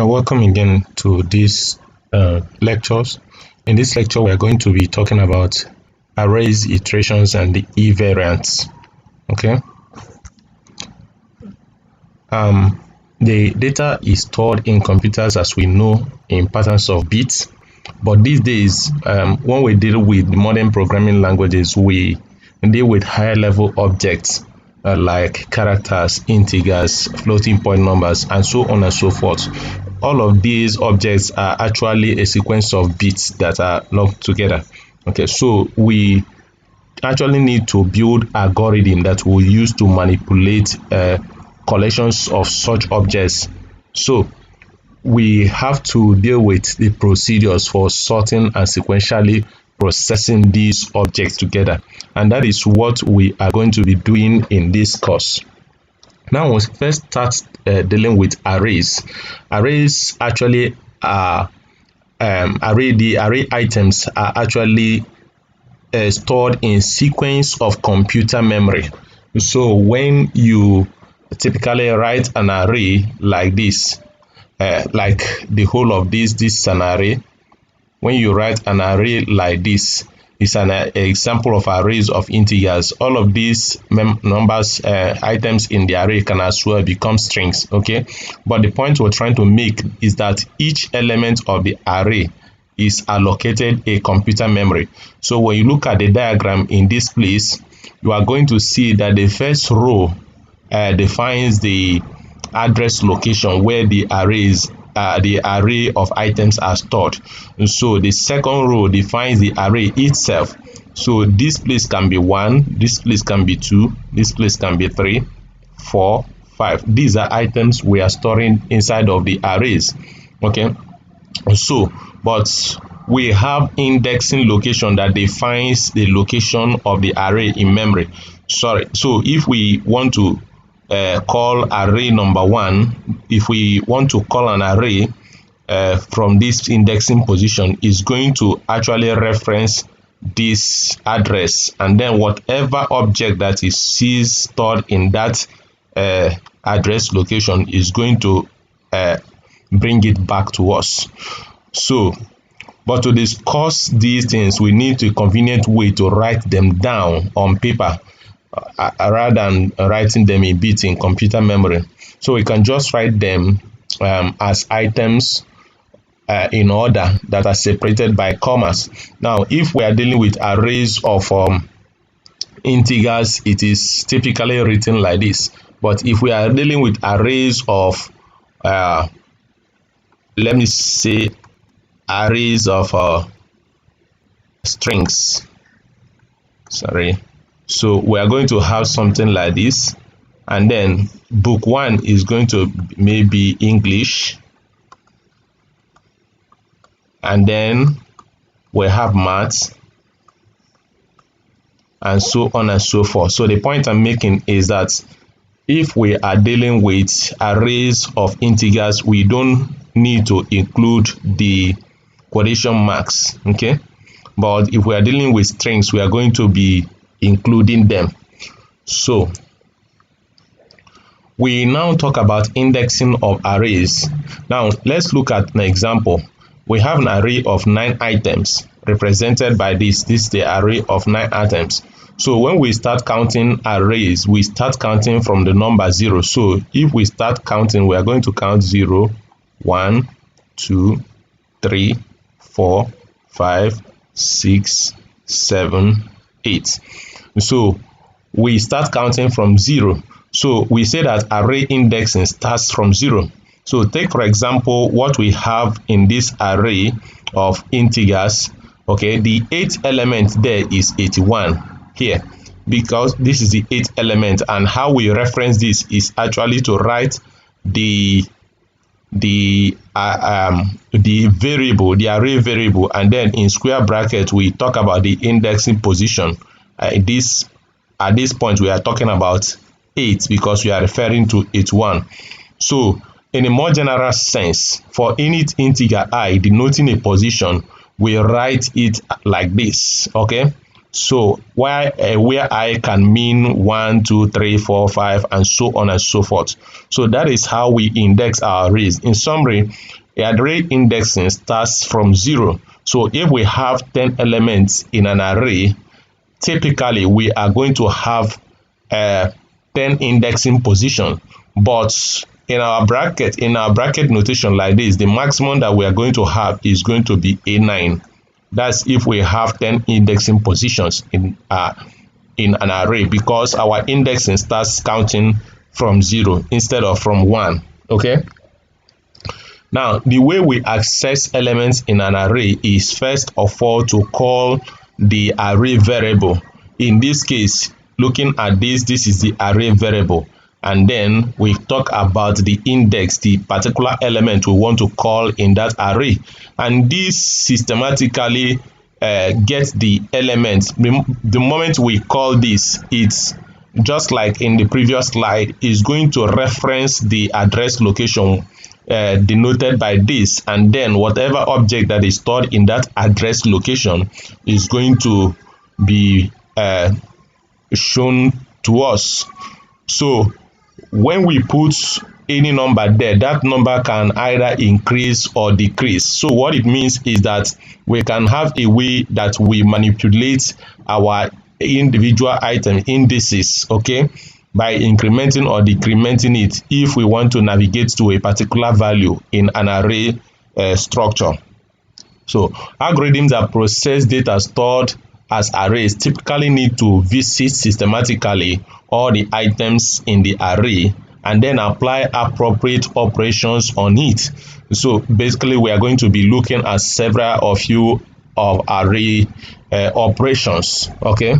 Yeah, welcome again to these lectures. In this lecture, we are going to be talking about arrays, iterations, and the invariants. Okay. The data is stored in computers, as we know, in patterns of bits. But these days, when we deal with modern programming languages, we deal with higher level objects like characters, integers, floating point numbers, and so on and so forth. All of these objects are actually a sequence of bits that are locked together. Okay, so we actually need to build algorithm that we use to manipulate collections of such objects. So we have to deal with the procedures for sorting and sequentially processing these objects together, and that is what we are going to be doing in this course. Now we'll first start dealing with arrays. Arrays actually are the array items are actually stored in sequence of computer memory. So when you typically write an array like this, like the whole of this is an array. When you write an array like this, it's an example of arrays of integers. All of these numbers, items in the array can as well become strings, okay? But the point we're trying to make is that each element of the array is allocated a computer memory. So when you look at the diagram in this place, you are going to see that the first row defines the address location where the array of items are stored. So the second row defines the array itself. So this place can be 1, this place can be 2, this place can be 3, 4, 5. These are items we are storing inside of the arrays. Okay, so but we have indexing location that defines the location of the array in memory. So if we want to call array number 1, if we want to call an array from this indexing position, is going to actually reference this address, and then whatever object that is stored in that address location is going to bring it back to us. So but to discuss these things, we need a convenient way to write them down on paper rather than writing them in bits in computer memory. So we can just write them as items in order that are separated by commas. Now, if we are dealing with arrays of integers, it is typically written like this. But if we are dealing with arrays of, let me say, arrays of strings, so we are going to have something like this, and then book 1 is going to maybe English, and then we have maths, and so on and so forth. So the point I'm making is that if we are dealing with arrays of integers, we don't need to include the quotation marks, okay? But if we are dealing with strings, we are going to be including them. So we now talk about indexing of arrays. Now let's look at an example. We have an array of 9 items represented by this is the array of 9 items. So when we start counting arrays, we start counting from the number 0. So if we start counting, we are going to count 0, 1, 2, 3, 4, 5, 6, 7, 8. So we start counting from 0. So we say that array indexing starts from 0. So take, for example, what we have in this array of integers. Okay, the 8th element there is 81 here, because this is the 8th element, and how we reference this is actually to write the variable, the array variable, and then in square bracket we talk about the indexing position. At this point we are talking about 8 because we are referring to 81. So in a more general sense, for any integer I denoting a position, we write it like this, okay? So where I can mean 1, 2, 3, 4, 5, and so on and so forth. So that is how we index our arrays. In summary, array indexing starts from 0. So if we have 10 elements in an array, typically we are going to have 10 indexing position. But in our bracket notation like this, the maximum that we are going to have is going to be A9. That's if we have 10 indexing positions in an array, because our indexing starts counting from 0 instead of from 1. Okay. Now, the way we access elements in an array is first of all to call the array variable. In this case, looking at this is the array variable. And then we talk about the index, the particular element we want to call in that array. And this systematically gets the element. The moment we call this, it's just like in the previous slide, is going to reference the address location denoted by this, and then whatever object that is stored in that address location is going to be shown to us. So when we put any number there, that number can either increase or decrease. So what it means is that we can have a way that we manipulate our individual item indices, okay, by incrementing or decrementing it if we want to navigate to a particular value in an array structure. So algorithms that process data stored as arrays typically need to visit systematically all the items in the array and then apply appropriate operations on it. So basically we are going to be looking at several of array operations. Okay,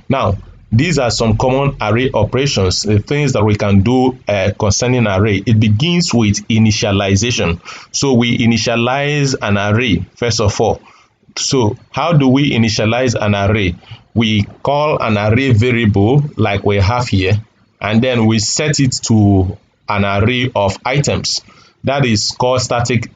now these are some common array operations, the things that we can do concerning array. It begins with initialization. So we initialize an array first of all. So how do we initialize an array? We call an array variable like we have here, and then we set it to an array of items. That is called static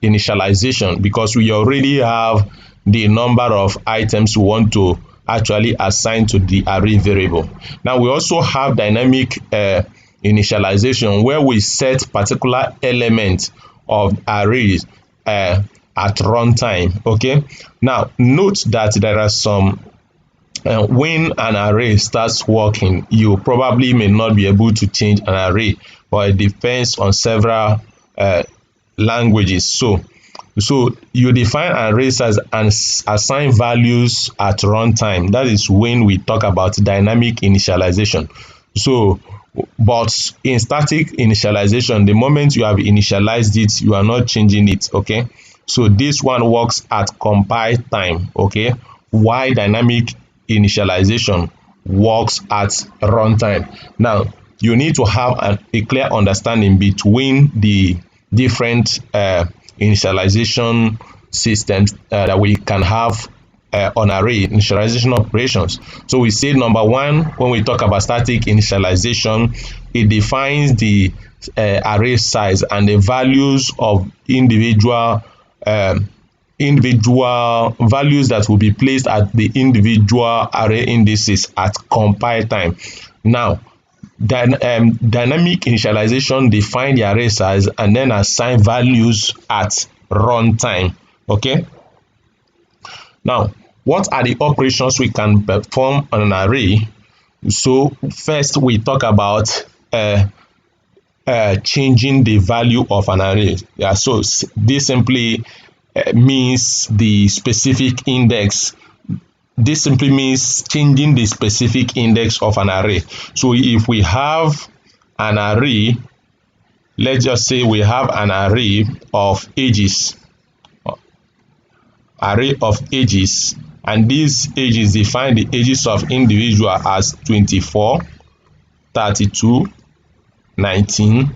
initialization, because we already have the number of items we want to actually assign to the array variable. Now we also have dynamic initialization, where we set particular element of arrays at runtime. Okay, now note that there are some when an array starts working, you probably may not be able to change an array, but it depends on several languages. So you define arrays as and assign values at runtime. That is when we talk about dynamic initialization. So but in static initialization, the moment you have initialized it, you are not changing it. Okay, so this one works at compile time. Okay, while dynamic initialization works at runtime. Now you need to have a clear understanding between the different initialization systems that we can have on array initialization operations. So we say number one, when we talk about static initialization, it defines the array size and the values of individual values that will be placed at the individual array indices at compile time. Now dynamic initialization define the array size and then assign values at runtime. Okay, now what are the operations we can perform on an array? So first we talk about changing the value of an array. Yeah, so this simply means the specific index. This simply means changing the specific index of an array. So if we have an array, let's just say we have an array of ages, and these ages define the ages of individual as 24, 32, 19,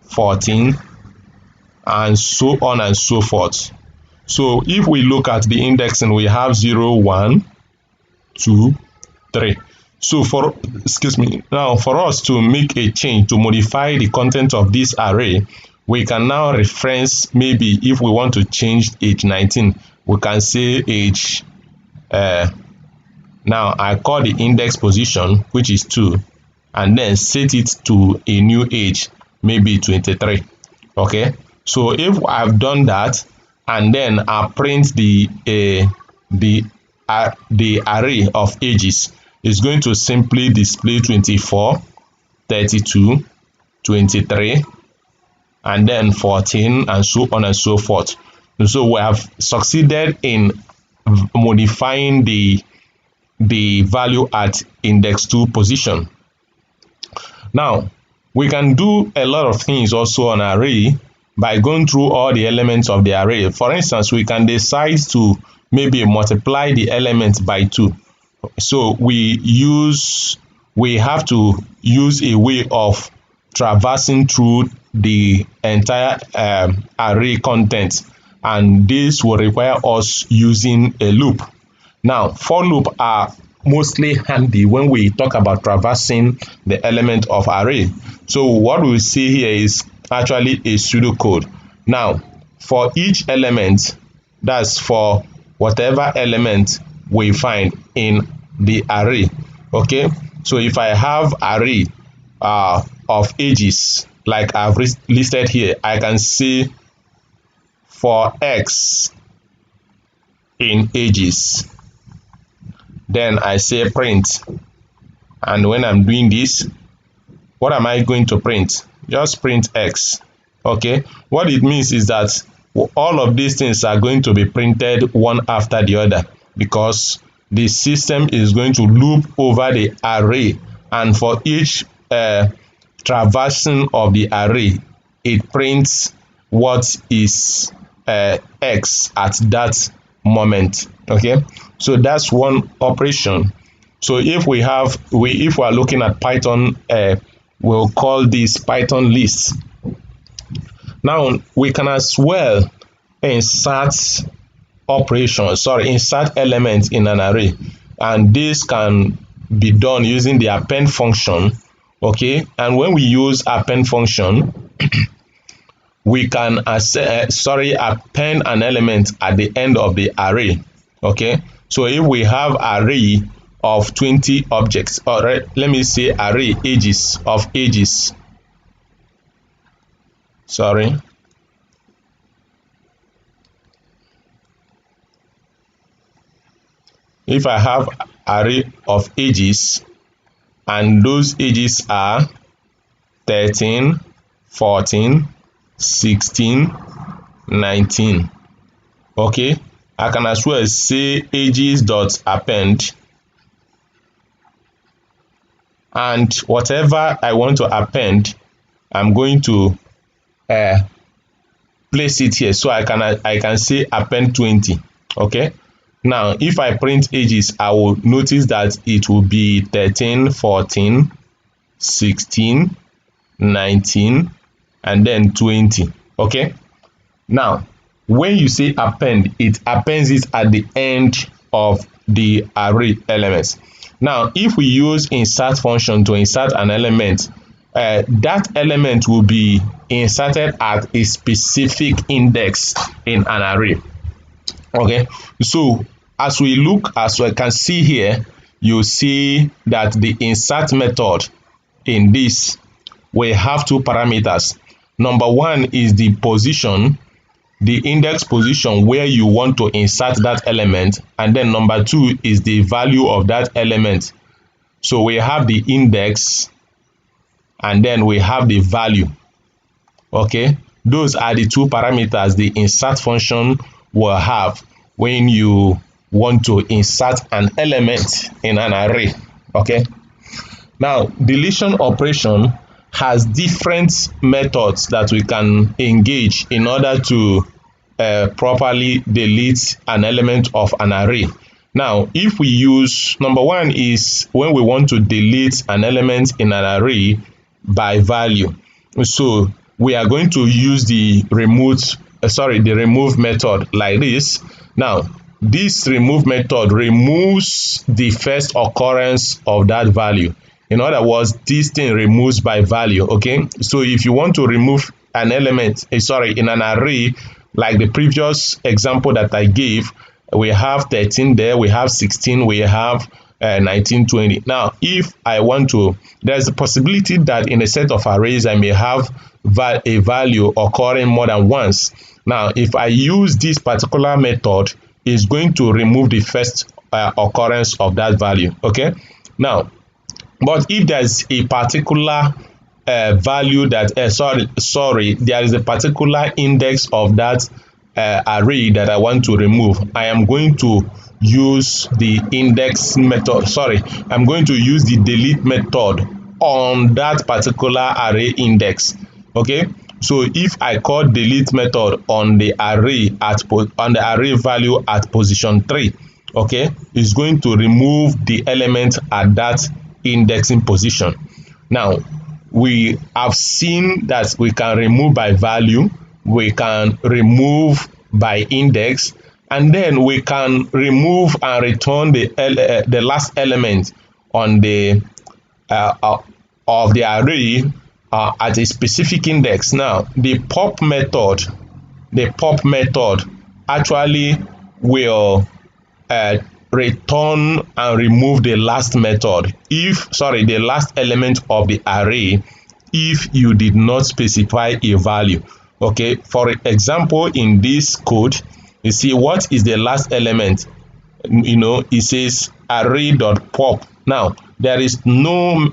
14, and so on and so forth. So if we look at the indexing, we have 0, 1, 2, 3. So now for us to make a change, to modify the content of this array, we can now reference, maybe if we want to change age 19, we can say age now I call the index position, which is 2, and then set it to a new age, maybe 23. Okay, so if I've done that and then I print the array of ages, is going to simply display 24, 32, 23, and then 14, and so on and so forth. And so we have succeeded in modifying the value at index 2 position. Now we can do a lot of things also on array by going through all the elements of the array. For instance, we can decide to maybe multiply the elements by 2. So we have to use a way of traversing through the entire array content, and this will require us using a loop. Now, for loop are mostly handy when we talk about traversing the element of array. So what we see here is actually a pseudocode. Now, for each element, that's for whatever element we find in the array. Okay, so if I have array of ages like I've listed here, I can say for x in ages, then I say print, and when I'm doing this, what am I going to print? Just print x. Okay, what it means is that all of these things are going to be printed one after the other, because the system is going to loop over the array, and for each traversing of the array, it prints what is x at that moment. Okay, so that's one operation. So if we are looking at Python, we'll call this Python list. Now we can as well insert elements in an array, and this can be done using the append function. Okay, and when we use append function, we can append an element at the end of the array. Okay, so if we have array of 20 objects, or let me say array ages of ages, if I have array of ages, and those ages are 13, 14, 16, 19. Okay, I can as well say ages.append, and whatever I want to append, I'm going to place it here. So I can say append 20. Okay, now if I print ages, I will notice that it will be 13, 14, 16, 19, and then 20. Okay, now when you say append, it appends it at the end of the array elements. Now if we use insert function to insert an element, that element will be inserted at a specific index in an array. Okay, so as we can see here, you see that the insert method in this, we have two parameters. Number one is the position, the index position where you want to insert that element, and then number two is the value of that element. So we have the index and then we have the value. Okay, those are the two parameters the insert function will have when you want to insert an element in an array. Okay, now deletion operation has different methods that we can engage in order to properly delete an element of an array. Now if we use, number one is when we want to delete an element in an array by value. So we are going to use the remove method like this. Now this remove method removes the first occurrence of that value. In other words, this thing removes by value. Okay, so if you want to remove an element in an array, like the previous example that I gave, we have 13 there, we have 16, we have 19, 20. Now, if I want to, there's a possibility that in a set of arrays, I may have a value occurring more than once. Now, if I use this particular method, it's going to remove the first occurrence of that value, okay? Now, but if there's a particular value that, there is a particular index of that array that I want to remove, I am going to use the index method, I'm going to use the delete method on that particular array index, okay? So if I call delete method on the array value at position 3, okay, it's going to remove the element at that indexing position. Now, we have seen that we can remove by value, we can remove by index, and then we can remove and return the last element on the of the array at a specific index. Now, the pop method actually will return and remove the last the last element of the array if you did not specify a value. Okay, for example, in this code, you see what is the last element? You know, it says array.pop. Now, there is no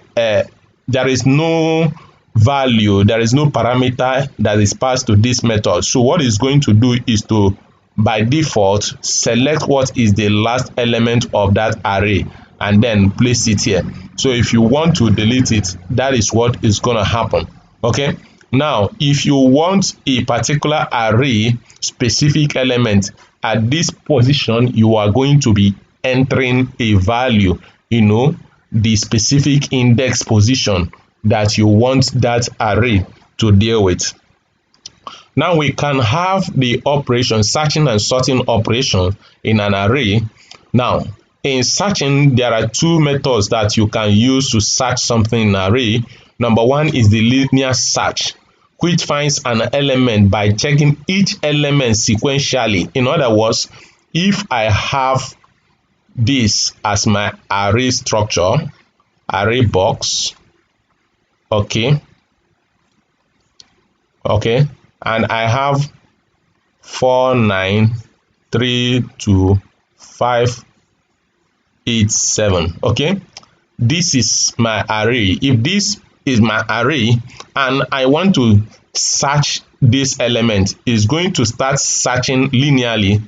value, there is no parameter that is passed to this method. So what it's going to do is to, by default, select what is the last element of that array and then place it here. So if you want to delete it, that is what is going to happen, okay? Now, if you want a particular array specific element at this position, you are going to be entering a value, you know, the specific index position that you want that array to deal with. Now we can have the operation, searching and sorting operation in an array. Now, in searching, there are two methods that you can use to search something in an array. Number one is the linear search, which finds an element by checking each element sequentially. In other words, if I have this as my array structure, array box, okay, and I have 4, 9, 3, 2, 5, 8, 7, okay, this is my array. If this is my array and I want to search this element, is going to start searching linearly.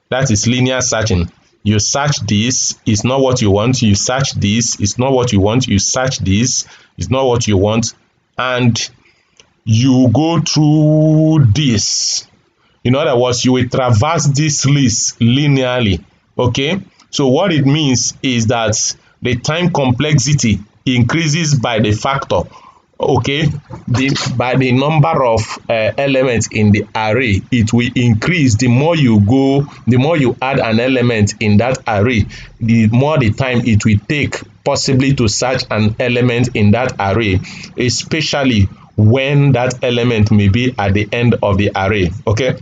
That is linear searching. You search this, it's not what you want. You search this, it's not what you want. You search this, it's not what you want. And you go through this. In other words, you will traverse this list linearly, okay? So what it means is that the time complexity increases by the factor, okay? By the number of elements in the array, it will increase. The more you go, the more you add an element in that array, the more the time it will take possibly to search an element in that array, especially when that element may be at the end of the array, okay?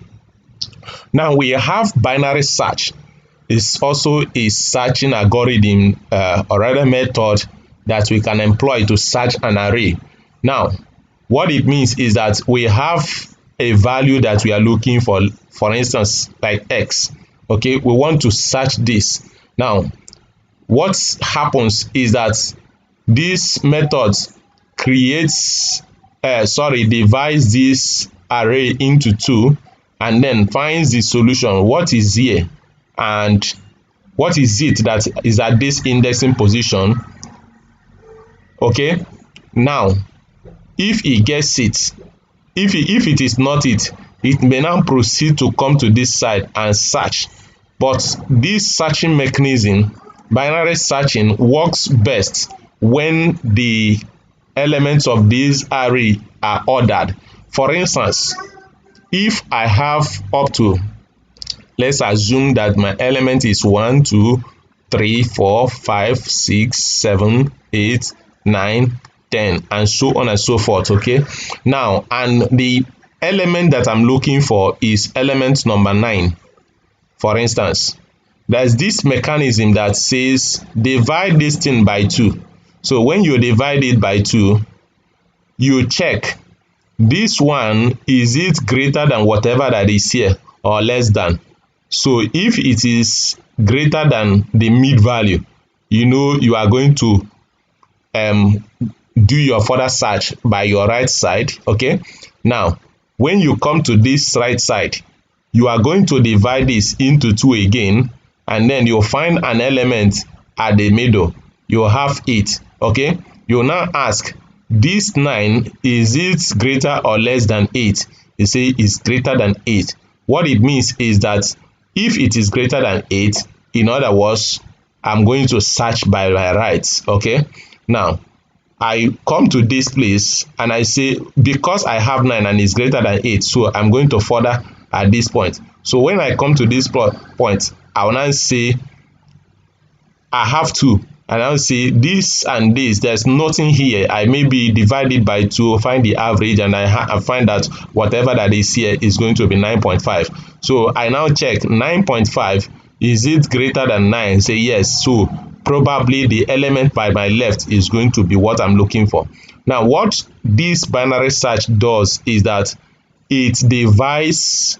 Now we have binary search. It's also a searching algorithm or rather method that we can employ to search an array. Now, what it means is that we have a value that we are looking for instance, like x, okay? We want to search this. Now, what happens is that this method divides this array into two and then finds the solution. What is here and what is it that is at this indexing position, okay? Now, if it gets it, if it is not it may now proceed to come to this side and search. But this searching mechanism, binary searching, works best when the elements of this array are ordered. For instance, if I have up to, let's assume that my element is 1, 2, 3, 4, 5, 6, 7, 8, 9, 10, and so on and so forth, okay? Now, and the element that I'm looking for is element number 9. For instance, there's this mechanism that says divide this thing by 2. So when you divide it by 2, you check this one, is it greater than whatever that is here or less than? So if it is greater than the mid value, you know you are going to do your further search by your right side. Okay, now when you come to this right side, you are going to divide this into 2 again, and then you'll find an element at the middle. You have 8. Okay, you now ask, this 9, is it greater or less than 8? You say it's greater than 8. What it means is that if it is greater than 8, in other words, I'm going to search by my rights. Okay, now I come to this place and I say, because I have 9 and it's greater than 8, so I'm going to further at this point. So when I come to this point, I will now say I have 2, and I'll say this and this, there's nothing here. I maybe divide it by 2, find the average, and I find that whatever that is here is going to be 9.5. So I now check 9.5, is it greater than 9? Say yes. So probably the element by my left is going to be what I'm looking for. Now what this binary search does is that it divides,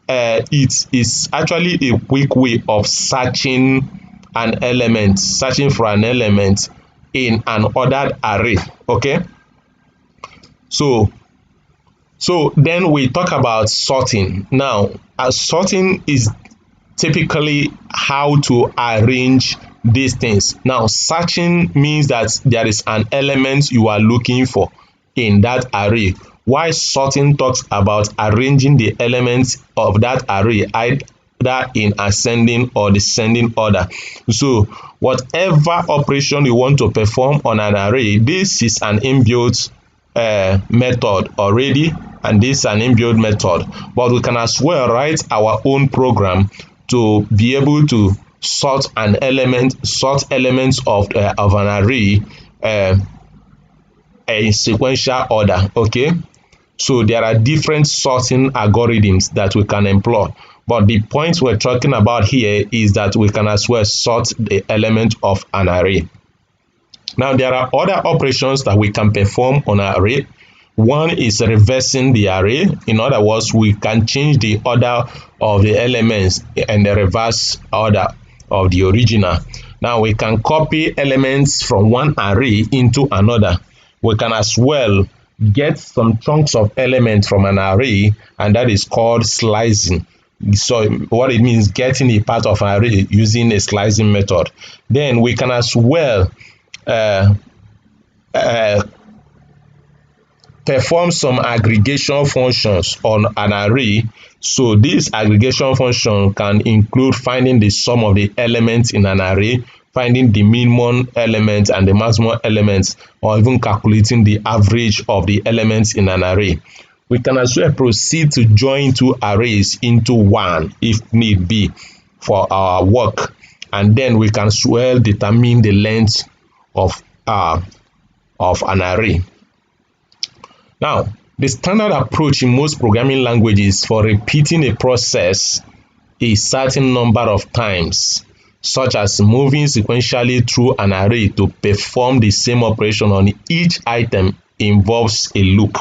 it is actually a quick way of searching an element, searching for an element in an ordered array. Okay, so then we talk about sorting. Now sorting is typically how to arrange these things. Now searching means that there is an element you are looking for in that array, while sorting talks about arranging the elements of that array either in ascending or descending order. So whatever operation you want to perform on an array, this is an inbuilt method already, and this is an inbuilt method, but we can as well write our own program to be able to sort elements of an array in sequential order. Okay, so there are different sorting algorithms that we can employ, but the point we're talking about here is that we can as well sort the element of an array. Now there are other operations that we can perform on an array. One is reversing the array. In other words, we can change the order of the elements and the reverse order of the original. Now we can copy elements from one array into another. We can as well get some chunks of elements from an array, and that is called slicing. So what it means, getting a part of an array using a slicing method. Then we can as well perform some aggregation functions on an array. So this aggregation function can include finding the sum of the elements in an array, finding the minimum element and the maximum elements, or even calculating the average of the elements in an array. We can as well proceed to join two arrays into one if need be for our work, and then we can as well determine the length of an array. Now, the standard approach in most programming languages for repeating a process a certain number of times, such as moving sequentially through an array to perform the same operation on each item, involves a loop.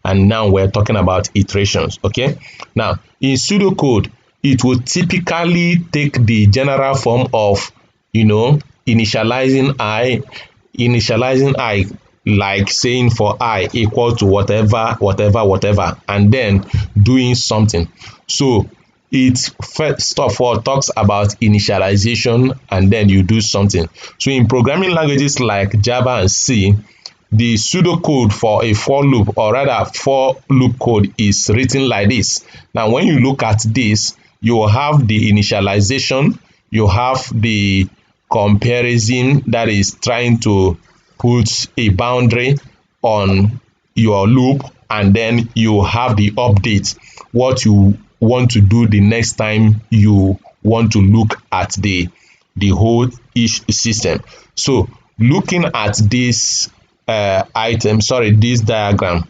And now we're talking about iterations. Okay, now in pseudocode, it will typically take the general form of, initializing I, like saying for I equal to whatever, and then doing something. So it first of all talks about initialization, and then you do something. So in programming languages like Java and C, the pseudocode for a for loop, or rather for loop code, is written like this. Now when you look at this, you have the initialization, you have the comparison, that is trying to put a boundary on your loop, and then you have the update, what you want to do the next time you want to look at the whole system. So looking at this this diagram,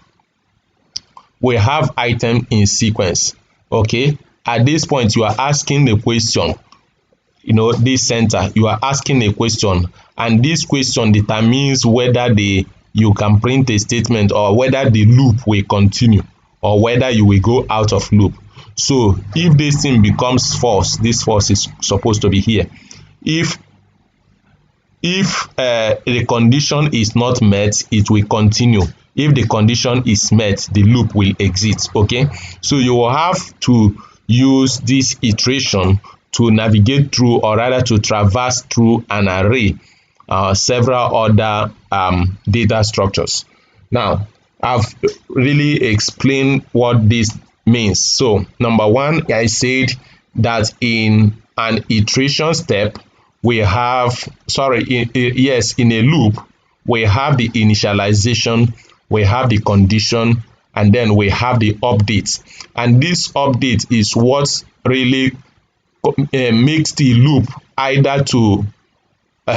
we have item in sequence. Okay, at this point you are asking the question, you know, this center, you are asking a question, and this question determines whether you can print a statement or whether the loop will continue or whether you will go out of loop. So if this thing becomes false, this false is supposed to be here. If the condition is not met, it will continue. If the condition is met, the loop will exit. Okay, so you will have to use this iteration to navigate through, or rather to traverse through an array, several other data structures. Now, I've really explained what this means. So number one, I said that in an iteration step, we have, in a loop, we have the initialization, we have the condition, and then we have the update. And this update is what really makes the loop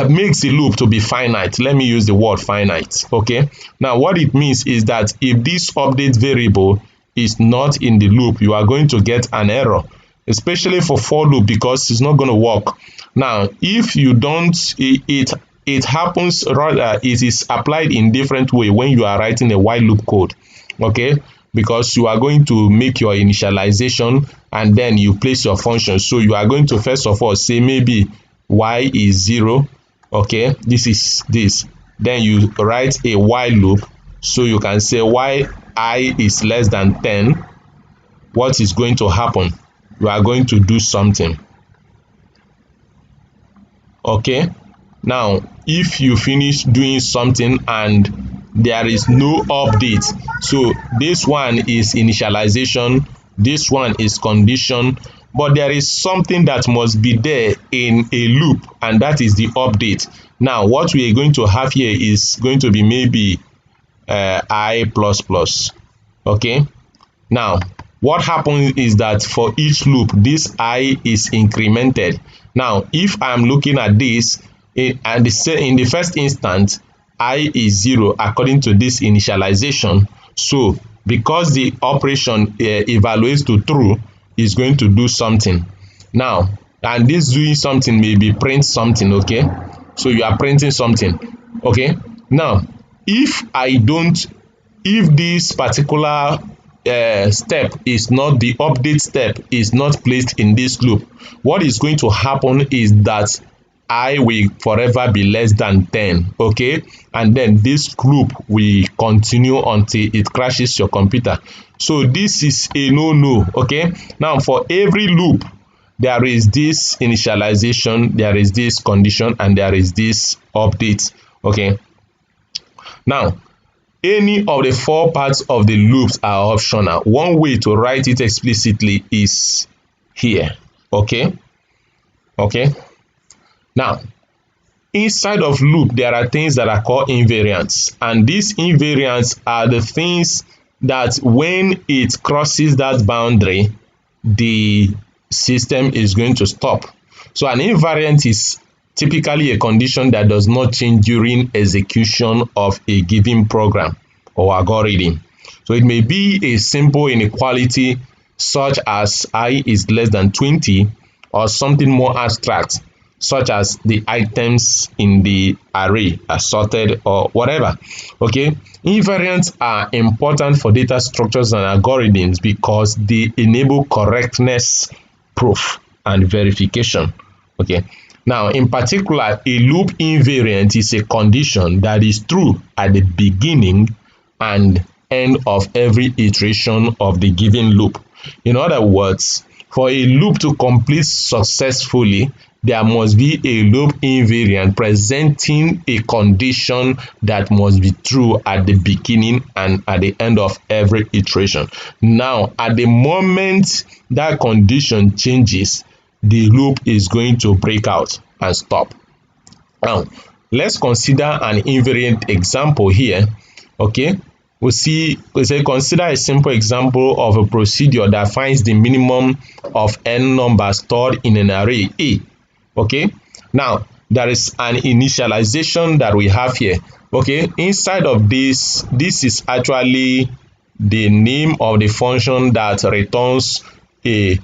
makes the loop to be finite. Let me use the word finite. Okay, now what it means is that if this update variable is not in the loop, you are going to get an error, especially for for loop, because it's not going to work. Now if you don't, it happens, rather it is applied in different way when you are writing a while loop code. Okay, because you are going to make your initialization and then you place your function. So you are going to first of all say maybe y is 0. Okay, this is this, then you write a while loop. So you can say y I is less than 10. What is going to happen? You are going to do something. Okay, now if you finish doing something and there is no update, so this one is initialization, this one is condition, but there is something that must be there in a loop, and that is the update. Now what we are going to have here is going to be maybe I plus plus. Okay, now what happens is that for each loop, this I is incremented. Now if I'm looking at this, and in the first instance I is 0 according to this initialization. So because the operation evaluates to true, is going to do something. Now, and this doing something may be print something. Okay, so you are printing something. Okay, now if this particular step is not, the update step is not placed in this loop, what is going to happen is that I will forever be less than 10. Okay, and then this loop will continue until it crashes your computer. So this is a no. Okay, now for every loop there is this initialization, there is this condition, and there is this update. Okay, now any of the 4 parts of the loops are optional. One way to write it explicitly is here. Okay, now inside of loop there are things that are called invariants, and these invariants are the things that when it crosses that boundary, the system is going to stop. So an invariant is typically a condition that does not change during execution of a given program or algorithm. So it may be a simple inequality such as I is less than 20, or something more abstract such as the items in the array are sorted or whatever. Okay, invariants are important for data structures and algorithms because they enable correctness proof and verification. Okay, now in particular, a loop invariant is a condition that is true at the beginning and end of every iteration of the given loop. In other words, for a loop to complete successfully, there must be a loop invariant presenting a condition that must be true at the beginning and at the end of every iteration. Now, at the moment that condition changes, the loop is going to break out and stop. Now, let's consider an invariant example here. Okay, we say consider a simple example of a procedure that finds the minimum of n numbers stored in an array A. Okay, now there is an initialization that we have here. Okay, inside of this is actually the name of the function that returns a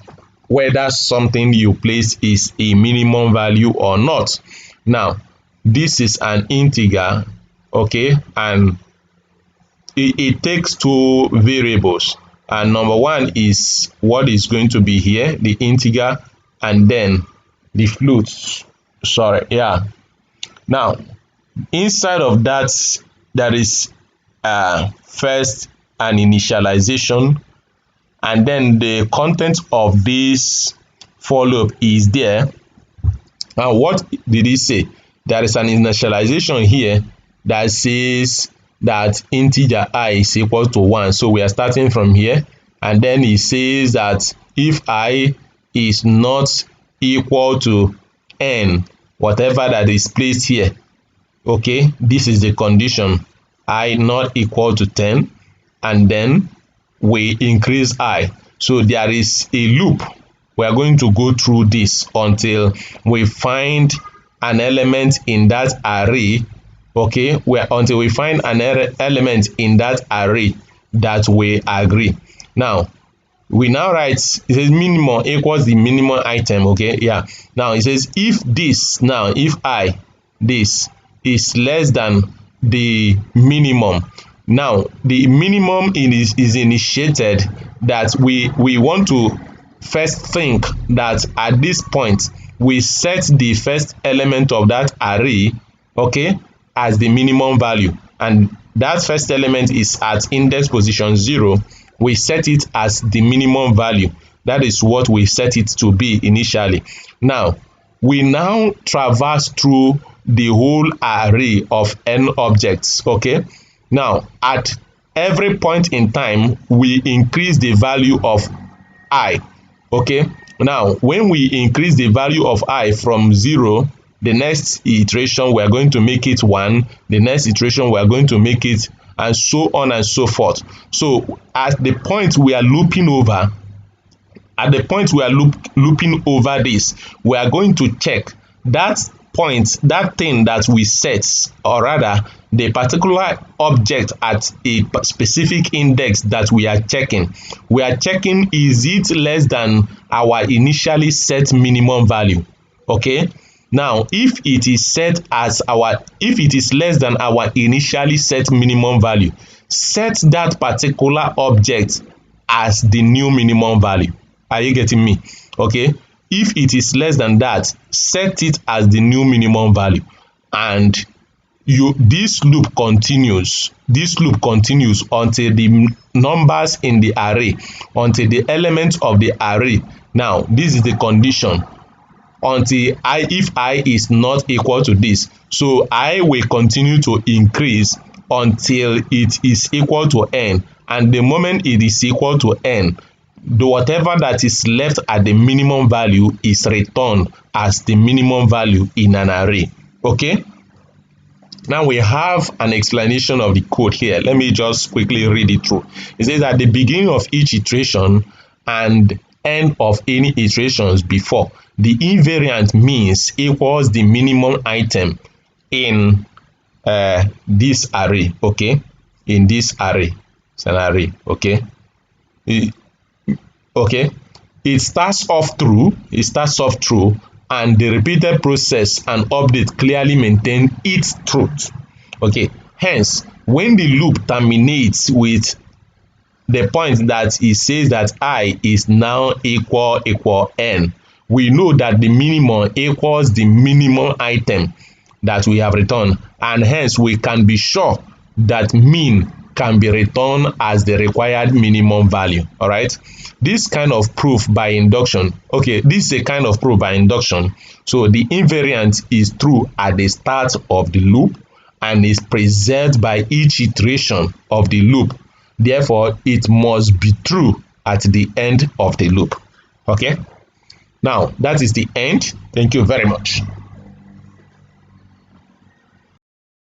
whether something you place is a minimum value or not. Now, this is an integer, okay, and it takes two variables, and number one is what is going to be here, the integer, and then the float. Sorry, yeah. Now, inside of that, there is first an initialization, and then the content of this for loop is there. And what did he say? There is an initialization here that says that integer I is equal to 1. So we are starting from here, and then he says that if I is not equal to n, whatever that is placed here, okay, this is the condition, I not equal to 10, and then we increase I. So there is a loop. We are going to go through this until we find an element in that array, okay, until we find an element in that array that we agree. Now, we now write, it says minimum equals the minimum item, okay, yeah. Now it says if this, now if I, this is less than the minimum. Now the minimum is initiated that we want to first think that at this point we set the first element of that array, okay, as the minimum value, and that first element is at index position 0. We set it as the minimum value. That is what we set it to be initially. Now we now traverse through the whole array of n objects, okay. Now at every point in time we increase the value of I, okay. Now when we increase the value of I from 0, the next iteration we are going to make it 1, the next iteration we are going to make it, and so on and so forth. So at the point we are looping over, looping over this, we are going to check that point, that thing that we set, or rather the particular object at a specific index that we are checking. We are checking, is it less than our initially set minimum value, okay. Now if it is set as if it is less than our initially set minimum value, set that particular object as the new minimum value. Are you getting me? Okay, if it is less than that, set it as the new minimum value, and this loop continues until the numbers in the array, until the element of the array. Now this is the condition, until if I is not equal to this. So I will continue to increase until it is equal to n, and the moment it is equal to n, whatever that is left at the minimum value is returned as the minimum value in an array, okay. Now we have an explanation of the code here. Let me just quickly read it through. It says at the beginning of each iteration and end of any iterations before, the invariant means equals the minimum item in this array, okay, in this array. It's an array, okay. Okay, it starts off true, and the repeated process and update clearly maintain its truth, okay. Hence, when the loop terminates with the point that it says that I is now equal n, we know that the minimum equals the minimum item that we have returned, and hence we can be sure that min can be returned as the required minimum value. All right, this kind of proof by induction, okay, this is a kind of proof by induction. So the invariant is true at the start of the loop and is preserved by each iteration of the loop. Therefore it must be true at the end of the loop, okay. Now that is the end. Thank you very much.